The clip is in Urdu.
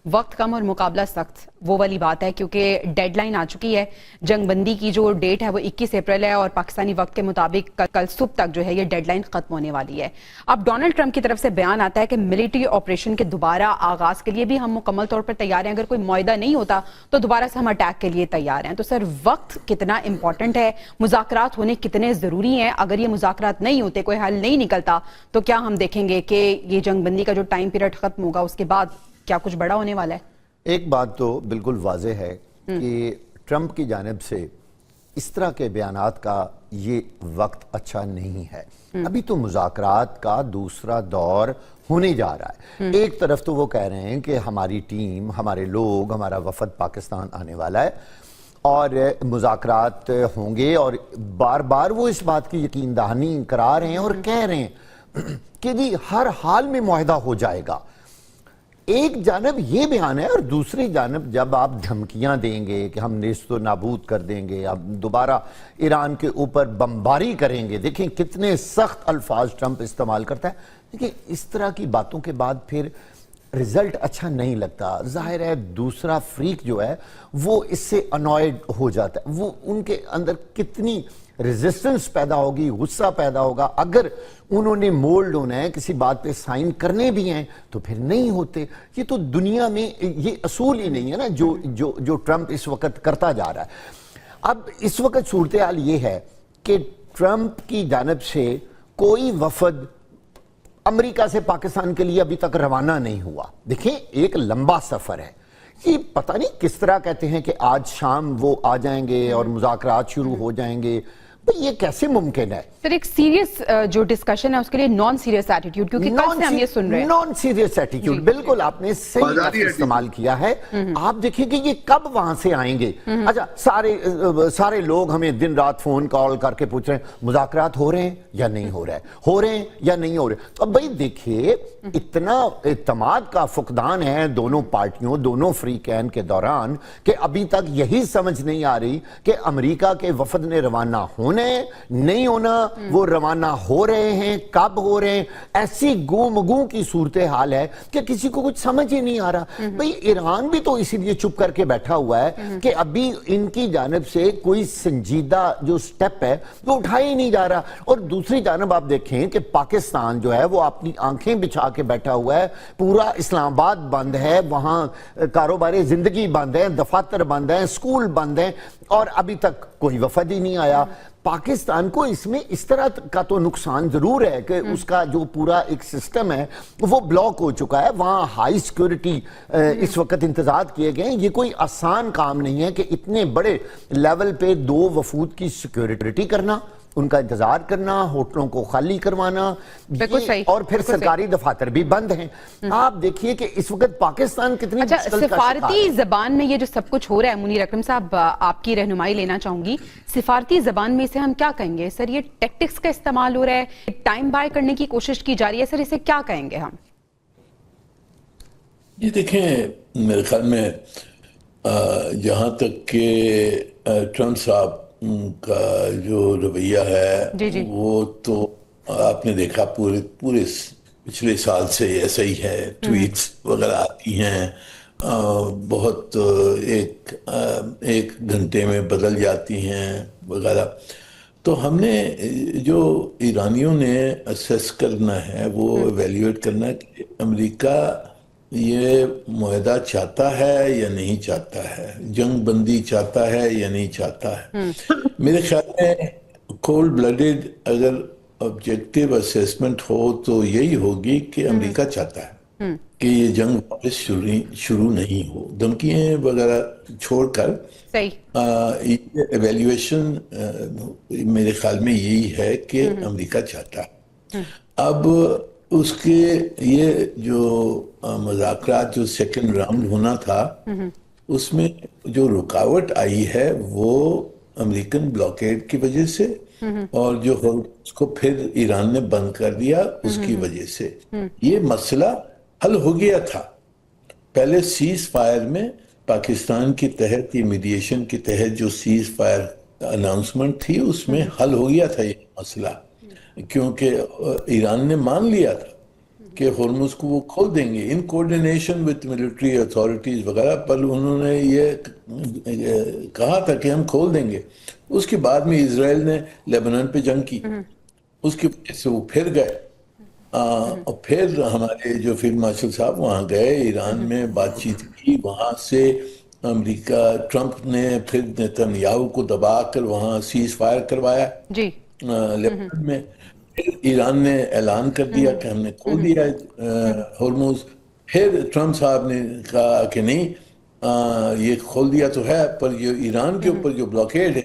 وقت کم اور مقابلہ سخت، وہ والی بات ہے کیونکہ ڈیڈ لائن آ چکی ہے. جنگ بندی کی جو ڈیٹ ہے وہ 21 اپریل ہے اور پاکستانی وقت کے مطابق کل صبح تک جو ہے یہ ڈیڈ لائن ختم ہونے والی ہے. اب ڈونلڈ ٹرمپ کی طرف سے بیان آتا ہے کہ ملٹری آپریشن کے دوبارہ آغاز کے لیے بھی ہم مکمل طور پر تیار ہیں، اگر کوئی معاہدہ نہیں ہوتا تو دوبارہ سے ہم اٹیک کے لیے تیار ہیں. تو سر وقت کتنا امپورٹنٹ ہے، مذاکرات ہونے کتنے ضروری ہیں؟ اگر یہ مذاکرات نہیں ہوتے، کوئی حل نہیں نکلتا، تو کیا ہم دیکھیں گے کہ یہ جنگ بندی کا جو ٹائم پیریڈ ختم ہوگا اس کے بعد کیا کچھ بڑا ہونے والا ہے؟ ایک بات تو بالکل واضح ہے کہ ٹرمپ کی جانب سے اس طرح کے بیانات کا یہ وقت اچھا نہیں ہے. ابھی تو مذاکرات کا دوسرا دور ہونے جا رہا ہے. ایک طرف تو وہ کہہ رہے ہیں کہ ہماری ٹیم، ہمارے لوگ، ہمارا وفد پاکستان آنے والا ہے اور مذاکرات ہوں گے، اور بار بار وہ اس بات کی یقین دہانی کرا رہے ہیں اور کہہ رہے ہیں کہ جی ہر حال میں معاہدہ ہو جائے گا. ایک جانب یہ بیان ہے، اور دوسری جانب جب آپ دھمکیاں دیں گے کہ ہم نیست و نابود کر دیں گے، اب دوبارہ ایران کے اوپر بمباری کریں گے، دیکھیں کتنے سخت الفاظ ٹرمپ استعمال کرتا ہے. دیکھیں اس طرح کی باتوں کے بعد پھر رزلٹ اچھا نہیں لگتا. ظاہر ہے دوسرا فریق جو ہے وہ اس سے انوائڈ ہو جاتا ہے، وہ ان کے اندر کتنی ریزسٹنس پیدا ہوگی، غصہ پیدا ہوگا. اگر انہوں نے مولڈ ہونا ہے، کسی بات پہ سائن کرنے بھی ہیں تو پھر نہیں ہوتے. یہ تو دنیا میں یہ اصول ہی نہیں ہے نا جو ٹرمپ اس وقت کرتا جا رہا ہے. اب اس وقت صورتحال یہ ہے کہ ٹرمپ کی جانب سے کوئی وفد امریکہ سے پاکستان کے لیے ابھی تک روانہ نہیں ہوا. دیکھیں ایک لمبا سفر ہے، یہ پتہ نہیں کس طرح کہتے ہیں کہ آج شام وہ آ جائیں گے اور مذاکرات شروع ہو جائیں گے. یہ کیسے ممکن ہے؟ سر ایک سیریس جو ڈسکشن ہے اس کے لیے نان سیریس ایٹیٹیوڈ، کیونکہ کل سے ہم یہ سن رہے ہیں نان سیریس ایٹیٹیوڈ. بالکل آپ نے صحیح لفظ استعمال کیا ہے. آپ دیکھیں کہ یہ کب وہاں سے آئیں گے. اچھا سارے لوگ ہمیں دن رات فون کال کر کے پوچھ رہے ہیں مذاکرات ہو رہے ہیں یا نہیں ہو رہے ہیں، ہو رہے ہیں یا نہیں ہو رہے. تو بھائی دیکھیے اتنا اعتماد کا فقدان ہے دونوں پارٹیوں، دونوں فریقین کے دوران، کہ ابھی تک یہی سمجھ نہیں آ رہی کہ امریکہ کے وفد نے روانہ ہونا ہے نہیں ہونا، وہ روانہ ہو رہے ہیں کب ہو رہے ہیں. ایسی گو مگو کی صورتحال ہے کہ کسی کو کچھ سمجھ ہی نہیں آ رہا. بھئی ایران بھی تو اسی لیے چپ کر کے بیٹھا ہوا ہے کہ ابھی ان کی جانب سے کوئی سنجیدہ جو سٹیپ ہے وہ اٹھایا ہی نہیں جا رہا. اور دوسری جانب آپ دیکھیں کہ پاکستان جو ہے وہ اپنی آنکھیں بچھا کے بیٹھا ہوا ہے. پورا اسلام آباد بند ہے، وہاں کاروبار زندگی بند ہے، دفاتر بند ہیں، اسکول بند ہیں، اور ابھی تک کوئی وفد ہی نہیں آیا. پاکستان کو اس میں اس طرح کا تو نقصان ضرور ہے کہ اس کا جو پورا ایک سسٹم ہے وہ بلاک ہو چکا ہے. وہاں ہائی سیکیورٹی اس وقت انتظارات کیے گئے ہیں. یہ کوئی آسان کام نہیں ہے کہ اتنے بڑے لیول پہ دو وفود کی سیکیورٹی کرنا، ان کا انتظار کرنا، ہوٹلوں کو خالی کروانا، اور پھر سرکاری دفاتر بھی بند ہیں. آپ دیکھیے کہ اس وقت پاکستان کتنی مشکل کا شکار ہے. سفارتی زبان میں یہ جو سب کچھ ہو رہا ہے، منیر اکرم صاحب آپ کی رہنمائی لینا چاہوں گی. سفارتی زبان میں اسے ہم کیا کہیں گے سر؟ یہ ٹیکٹکس کا استعمال ہو رہا ہے، ٹائم بائی کرنے کی کوشش کی جا رہی ہے سر، اسے کیا کہیں گے ہم؟ یہ دیکھیں میرے خیال میں جہاں تک کہ ٹرمپ صاحب کا جو رویہ ہے وہ تو آپ نے دیکھا پورے پچھلے سال سے ایسا ہی ہے. ٹویٹس وغیرہ آتی ہیں، بہت ایک گھنٹے میں بدل جاتی ہیں وغیرہ. تو ہم نے جو ایرانیوں نے اسیس کرنا ہے وہ ایویلیویٹ کرنا ہے کہ امریکہ یہ معاہدہ چاہتا ہے یا نہیں چاہتا ہے، جنگ بندی چاہتا ہے یا نہیں چاہتا ہے. میرے خیال میں کولڈ بلڈڈ اگر آبجیکٹیو اسیسمنٹ ہو تو یہی ہوگی کہ امریکہ چاہتا ہے کہ یہ جنگ واپس شروع نہیں ہو. دھمکیاں وغیرہ چھوڑ کر ایویلیویشن میرے خیال میں یہی ہے کہ امریکہ چاہتا ہے. اب اس کے یہ جو مذاکرات جو سیکنڈ راؤنڈ ہونا تھا اس میں جو رکاوٹ آئی ہے وہ امریکن بلاکیڈ کی وجہ سے، اور جو اس کو پھر ایران نے بند کر دیا اس کی وجہ سے. یہ مسئلہ حل ہو گیا تھا پہلے سیز فائر میں، پاکستان کی تحت یہ میڈیشن کے تحت جو سیز فائر اناؤنسمنٹ تھی اس میں حل ہو گیا تھا یہ مسئلہ، کیونکہ ایران نے مان لیا تھا کہ ہرمز کو وہ کھول دیں گے ان کوآرڈینیشن وتھ ملٹری اتھارٹیز وغیرہ، پر انہوں نے یہ کہا تھا کہ ہم کھول دیں گے. اس کے بعد میں اسرائیل نے لیبنان پہ جنگ کی، اس کی وجہ سے وہ پھر گئے. اور پھر ہمارے جو فیلڈ مارشل صاحب وہاں گئے، ایران میں بات چیت کی، وہاں سے امریکہ ٹرمپ نے پھر نیتن کو دبا کر وہاں سیز فائر کروایا جی لیبنان میں. پھر ایران نے اعلان کر دیا کہ ہم نے کھول دیا ہرمز. پھر ٹرمپ صاحب نے کہا کہ نہیں، یہ کھول دیا تو ہے، پر یہ ایران کے اوپر جو بلاکیڈ ہے